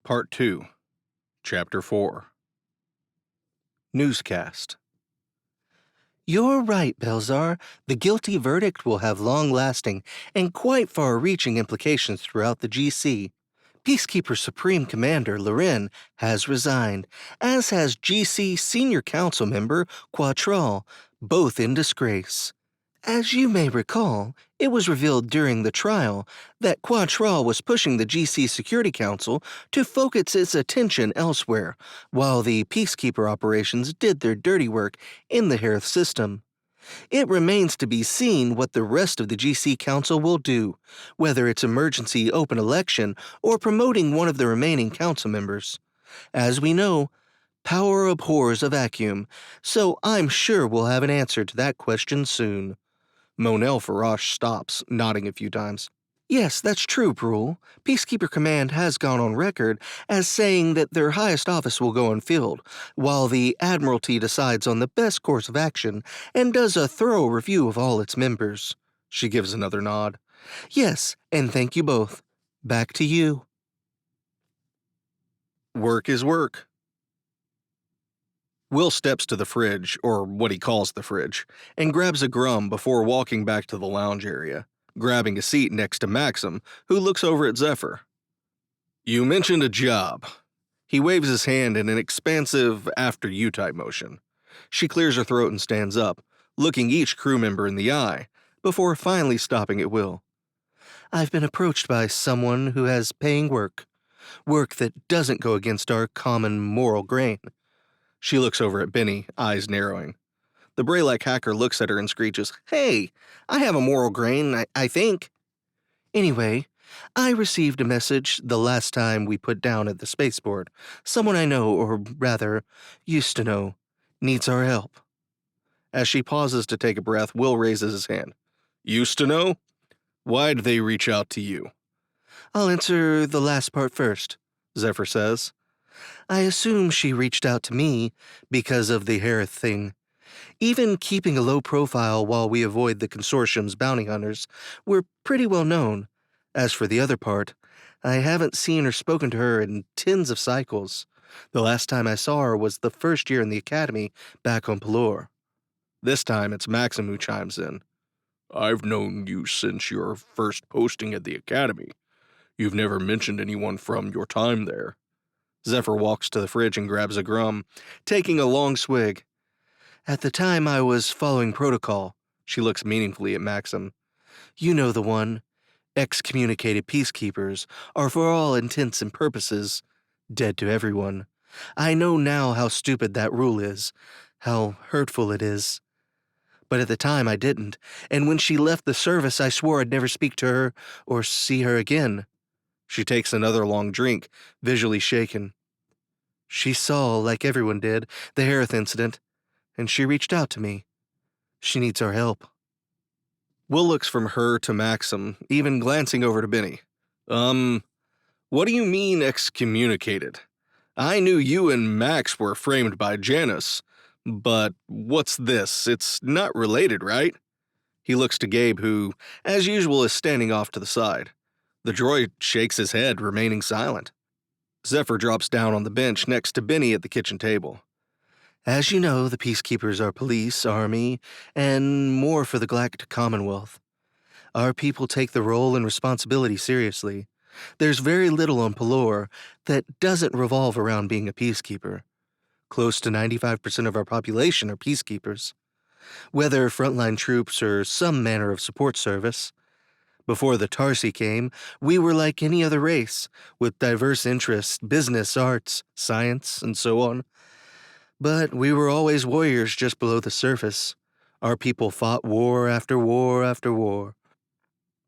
Part 2, Chapter 4. Newscast. You're right, Belzar. The guilty verdict will have long-lasting and quite far-reaching implications throughout the GC. Peacekeeper Supreme Commander Loren has resigned, as has GC Senior Council Member Quattral, both in disgrace. As you may recall, it was revealed during the trial that Quattral was pushing the GC Security Council to focus its attention elsewhere, while the peacekeeper operations did their dirty work in the Harrith system. It remains to be seen what the rest of the GC Council will do, whether it's emergency open election or promoting one of the remaining council members. As we know, power abhors a vacuum, so I'm sure we'll have an answer to that question soon. Monel Farash stops, nodding a few times. Yes, that's true, Brule. Peacekeeper Command has gone on record as saying that their highest office will go unfilled, while the Admiralty decides on the best course of action and does a thorough review of all its members. She gives another nod. Yes, and thank you both. Back to you. Work is work. Will steps to the fridge, or what he calls the fridge, and grabs a grum before walking back to the lounge area, grabbing a seat next to Maxim, who looks over at Zephyr. You mentioned a job. He waves his hand in an expansive after-you type motion. She clears her throat and stands up, looking each crew member in the eye, before finally stopping at Will. I've been approached by someone who has paying work that doesn't go against our common moral grain. She looks over at Benny, eyes narrowing. The Braylak hacker looks at her and screeches, Hey, I have a moral grain, I think. Anyway, I received a message the last time we put down at the spaceport. Someone I know, or rather, used to know, needs our help. As she pauses to take a breath, Will raises his hand. Used to know? Why'd they reach out to you? I'll answer the last part first, Zephyr says. I assume she reached out to me because of the Harrith thing. Even keeping a low profile while we avoid the consortium's bounty hunters, we're pretty well known. As for the other part, I haven't seen or spoken to her in tens of cycles. The last time I saw her was the first year in the academy back on Pelor. This time it's Maxim who chimes in. I've known you since your first posting at the academy. You've never mentioned anyone from your time there. Zephyr walks to the fridge and grabs a grum, taking a long swig. At the time I was following protocol. She looks meaningfully at Maxim. You know the one. Excommunicated peacekeepers are for all intents and purposes dead to everyone. I know now how stupid that rule is, how hurtful it is. But at the time I didn't, and when she left the service I swore I'd never speak to her or see her again. She takes another long drink, visually shaken. She saw, like everyone did, the Harrith incident, and she reached out to me. She needs our help. Will looks from her to Maxim, even glancing over to Benny. What do you mean excommunicated? I knew you and Max were framed by Janus, but what's this? It's not related, right? He looks to Gabe, who, as usual, is standing off to the side. The droid shakes his head, remaining silent. Zephyr drops down on the bench next to Benny at the kitchen table. As you know, the Peacekeepers are police, army, and more for the Galactic Commonwealth. Our people take the role and responsibility seriously. There's very little on Pelor that doesn't revolve around being a peacekeeper. Close to 95% of our population are peacekeepers, whether frontline troops or some manner of support service. Before the Tarsi came, we were like any other race, with diverse interests, business, arts, science, and so on. But we were always warriors just below the surface. Our people fought war after war after war.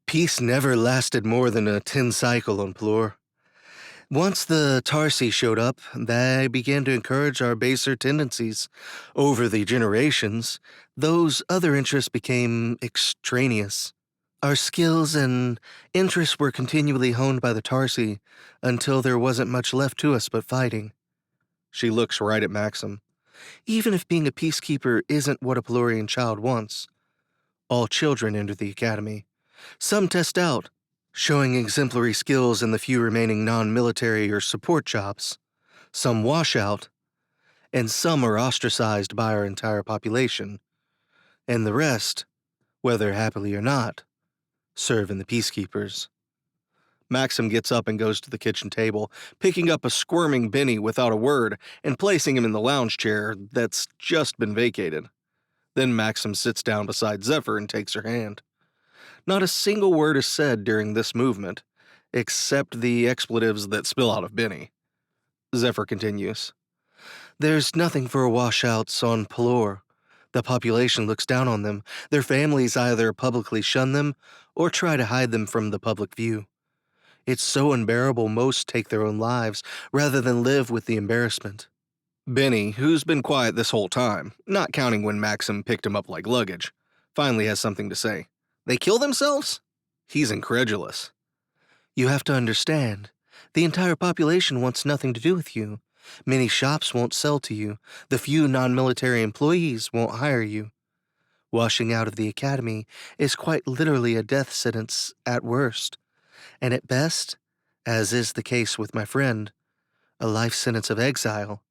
Peace never lasted more than a 10 cycle on Pelor. Once the Tarsi showed up, they began to encourage our baser tendencies. Over the generations, those other interests became extraneous. Our skills and interests were continually honed by the Tarsi until there wasn't much left to us but fighting. She looks right at Maxim. Even if being a peacekeeper isn't what a Pelorian child wants, all children enter the academy. Some test out. showing exemplary skills in the few remaining non-military or support jobs. Some wash out, and some are ostracized by our entire population, and the rest, whether happily or not, serve in the peacekeepers. Maxim gets up and goes to the kitchen table, picking up a squirming Benny without a word and placing him in the lounge chair that's just been vacated. Then Maxim sits down beside Zephyr and takes her hand. Not a single word is said during this movement, except the expletives that spill out of Benny. Zephyr continues. There's nothing for washouts on Pelor. The population looks down on them. Their families either publicly shun them or try to hide them from the public view. It's so unbearable most take their own lives rather than live with the embarrassment. Benny, who's been quiet this whole time, not counting when Maxim picked him up like luggage, finally has something to say. They kill themselves? He's incredulous. You have to understand, the entire population wants nothing to do with you. Many shops won't sell to you. The few non-military employees won't hire you. Washing out of the academy is quite literally a death sentence at worst, and at best, as is the case with my friend, a life sentence of exile.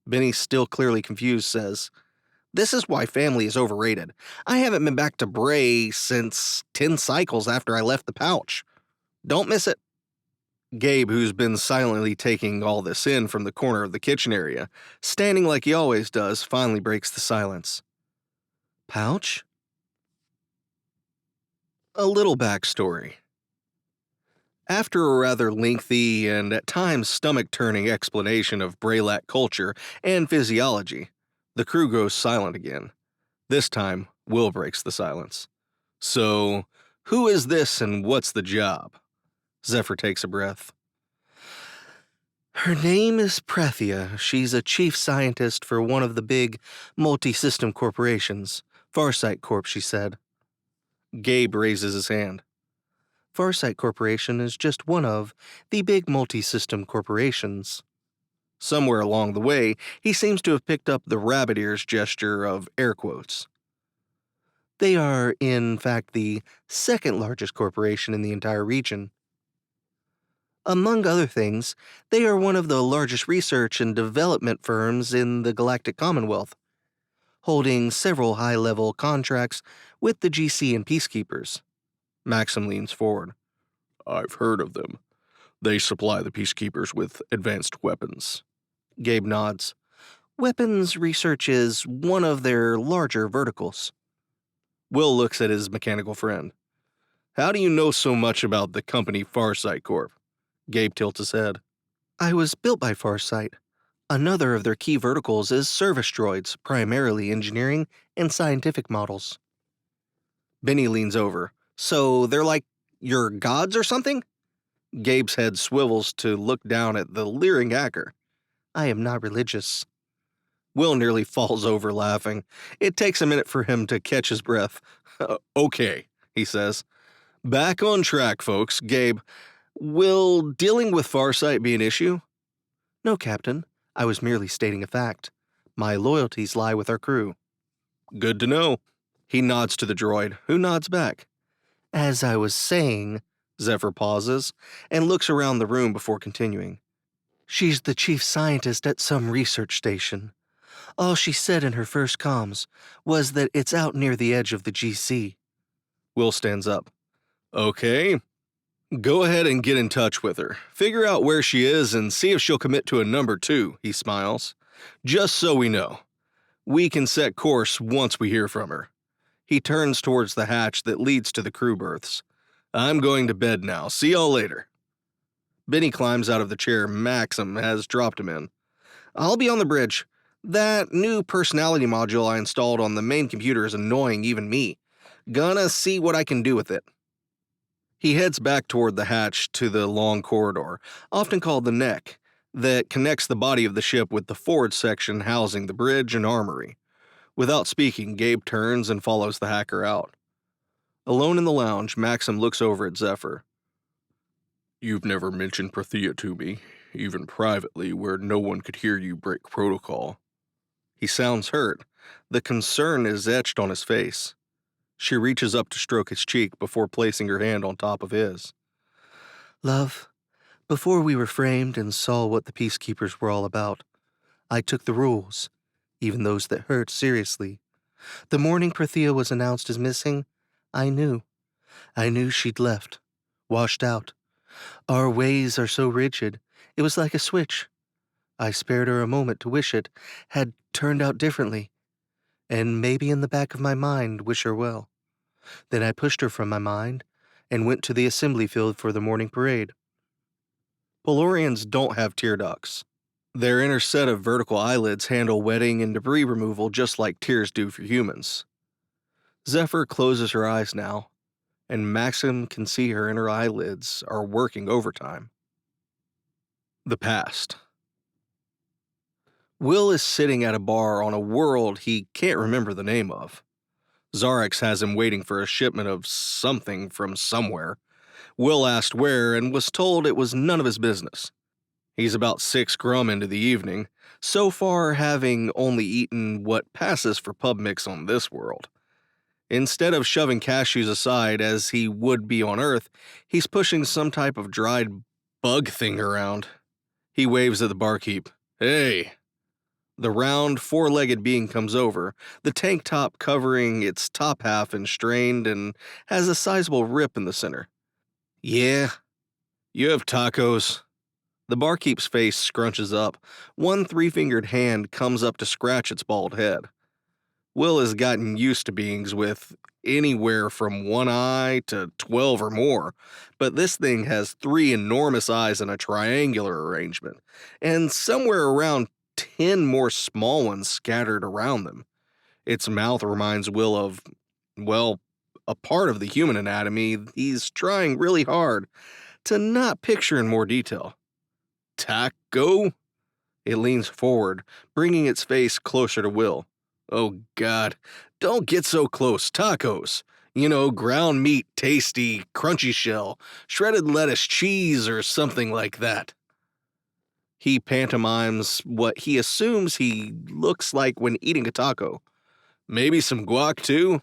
Benny, still clearly confused, says, This is why family is overrated. I haven't been back to Bray since 10 cycles after I left the pouch. Don't miss it. Gabe, who's been silently taking all this in from the corner of the kitchen area, standing like he always does, finally breaks the silence. Pouch? A little backstory. After a rather lengthy and at times stomach-turning explanation of Braylac culture and physiology, the crew goes silent again. This time, Will breaks the silence. So, who is this and what's the job? Zephyr takes a breath. Her name is Prethia. She's a chief scientist for one of the big multi-system corporations. Farsight Corp, she said. Gabe raises his hand. Farsight Corporation is just one of the big multi-system corporations. Somewhere along the way, he seems to have picked up the rabbit ears gesture of air quotes. They are, in fact, the second largest corporation in the entire region. Among other things, they are one of the largest research and development firms in the Galactic Commonwealth, holding several high-level contracts with the GC and Peacekeepers. Maxim leans forward. I've heard of them. They supply the Peacekeepers with advanced weapons. Gabe nods. Weapons research is one of their larger verticals. Will looks at his mechanical friend. How do you know so much about the company Farsight Corp? Gabe tilts his head. I was built by Farsight. Another of their key verticals is service droids, primarily engineering and scientific models. Benny leans over. So they're like your gods or something? Gabe's head swivels to look down at the leering hacker. I am not religious. Will nearly falls over laughing. It takes a minute for him to catch his breath. Okay, he says. Back on track, folks. Gabe, will dealing with Farsight be an issue? No, Captain. I was merely stating a fact. My loyalties lie with our crew. Good to know. He nods to the droid, who nods back. As I was saying, Zephyr pauses and looks around the room before continuing. She's the chief scientist at some research station. All she said in her first comms was that it's out near the edge of the GC. Will stands up. Okay. Go ahead and get in touch with her. Figure out where she is and see if she'll commit to a number 2, he smiles. Just so we know. We can set course once we hear from her. He turns towards the hatch that leads to the crew berths. I'm going to bed now. See y'all later. Benny climbs out of the chair Maxim has dropped him in. I'll be on the bridge. That new personality module I installed on the main computer is annoying even me. Gonna see what I can do with it. He heads back toward the hatch to the long corridor, often called the neck, that connects the body of the ship with the forward section housing the bridge and armory. Without speaking, Gabe turns and follows the hacker out. Alone in the lounge, Maxim looks over at Zephyr. You've never mentioned Prethia to me, even privately, where no one could hear you break protocol. He sounds hurt. The concern is etched on his face. She reaches up to stroke his cheek before placing her hand on top of his. Love, before we were framed and saw what the peacekeepers were all about, I took the rules, even those that hurt, seriously. The morning Prathia was announced as missing, I knew. I knew she'd left, washed out. Our ways are so rigid, it was like a switch. I spared her a moment to wish it had turned out differently, and maybe in the back of my mind wish her well. Then I pushed her from my mind and went to the assembly field for the morning parade. Polorians don't have tear ducts. Their inner set of vertical eyelids handle wetting and debris removal just like tears do for humans. Zephyr closes her eyes now, and Maxim can see her inner eyelids are working overtime. The past. Will is sitting at a bar on a world he can't remember the name of. Zarex has him waiting for a shipment of something from somewhere. Will asked where and was told it was none of his business. He's about 6 grum into the evening, so far having only eaten what passes for pub mix on this world. Instead of shoving cashews aside as he would be on Earth, he's pushing some type of dried bug thing around. He waves at the barkeep. Hey! The round, 4-legged being comes over, the tank top covering its top half and strained and has a sizable rip in the center. Yeah? You have tacos? The barkeep's face scrunches up. One 3-fingered hand comes up to scratch its bald head. Will has gotten used to beings with anywhere from 1 eye to 12 or more, but this thing has 3 enormous eyes in a triangular arrangement, and somewhere around 10 more small ones scattered around them. Its mouth reminds Will of, well, a part of the human anatomy he's trying really hard to not picture in more detail. Taco? It leans forward, bringing its face closer to Will. Oh, God, don't get so close. Tacos. You know, ground meat, tasty, crunchy shell, shredded lettuce, cheese, or something like that. He pantomimes what he assumes he looks like when eating a taco. Maybe some guac, too?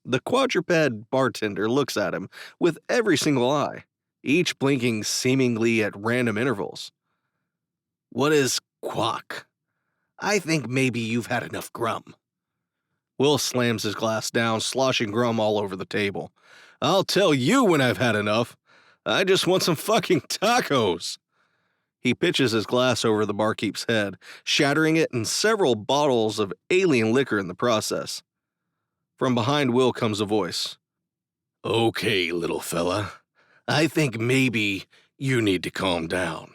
The quadruped bartender looks at him with every single eye, each blinking seemingly at random intervals. What is guac? I think maybe you've had enough grum. Will slams his glass down, sloshing grum all over the table. I'll tell you when I've had enough. I just want some fucking tacos. He pitches his glass over the barkeep's head, shattering it and several bottles of alien liquor in the process. From behind Will comes a voice. Okay, little fella. I think maybe you need to calm down.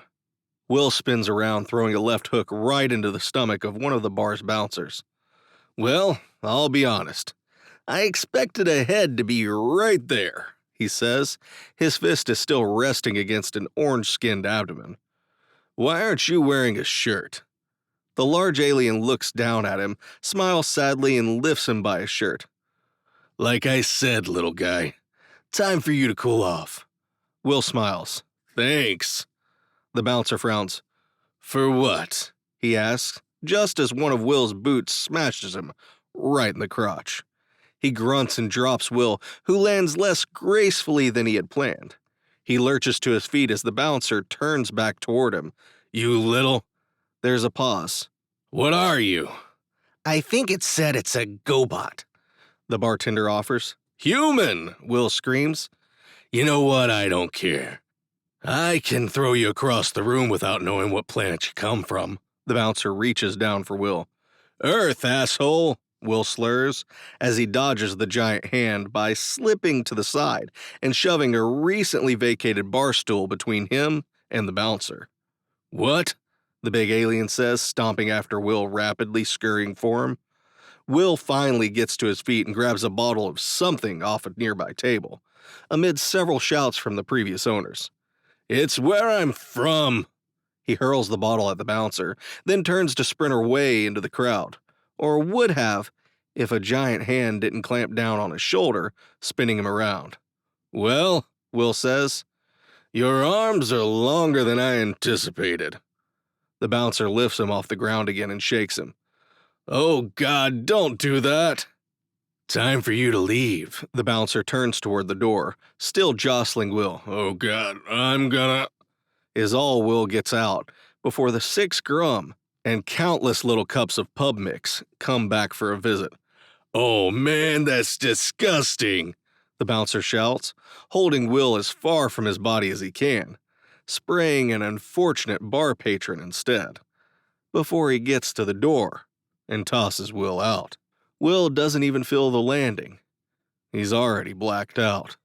Will spins around, throwing a left hook right into the stomach of one of the bar's bouncers. Well, I'll be honest. I expected a head to be right there, he says. His fist is still resting against an orange-skinned abdomen. Why aren't you wearing a shirt? The large alien looks down at him, smiles sadly, and lifts him by his shirt. Like I said, little guy, time for you to cool off. Will smiles. Thanks. The bouncer frowns. For what? He asks, just as one of Will's boots smashes him right in the crotch. He grunts and drops Will, who lands less gracefully than he had planned. He lurches to his feet as the bouncer turns back toward him. You little... There's a pause. What are you? I think it said it's a GoBot, the bartender offers. Human, Will screams. You know what? I don't care. I can throw you across the room without knowing what planet you come from. The bouncer reaches down for Will. Earth, asshole, Will slurs as he dodges the giant hand by slipping to the side and shoving a recently vacated bar stool between him and the bouncer. What? The big alien says, stomping after Will, rapidly scurrying for him. Will finally gets to his feet and grabs a bottle of something off a nearby table, amid several shouts from the previous owners. It's where I'm from. He hurls the bottle at the bouncer, then turns to sprint away into the crowd, or would have if a giant hand didn't clamp down on his shoulder, spinning him around. Well, Will says, your arms are longer than I anticipated. The bouncer lifts him off the ground again and shakes him. Oh, God, don't do that. Time for you to leave. The bouncer turns toward the door, still jostling Will. Oh God, I'm gonna... is all Will gets out before the 6 grum and countless little cups of pub mix come back for a visit. Oh man, that's disgusting, the bouncer shouts, holding Will as far from his body as he can, spraying an unfortunate bar patron instead, before he gets to the door and tosses Will out. Will doesn't even feel the landing. He's already blacked out.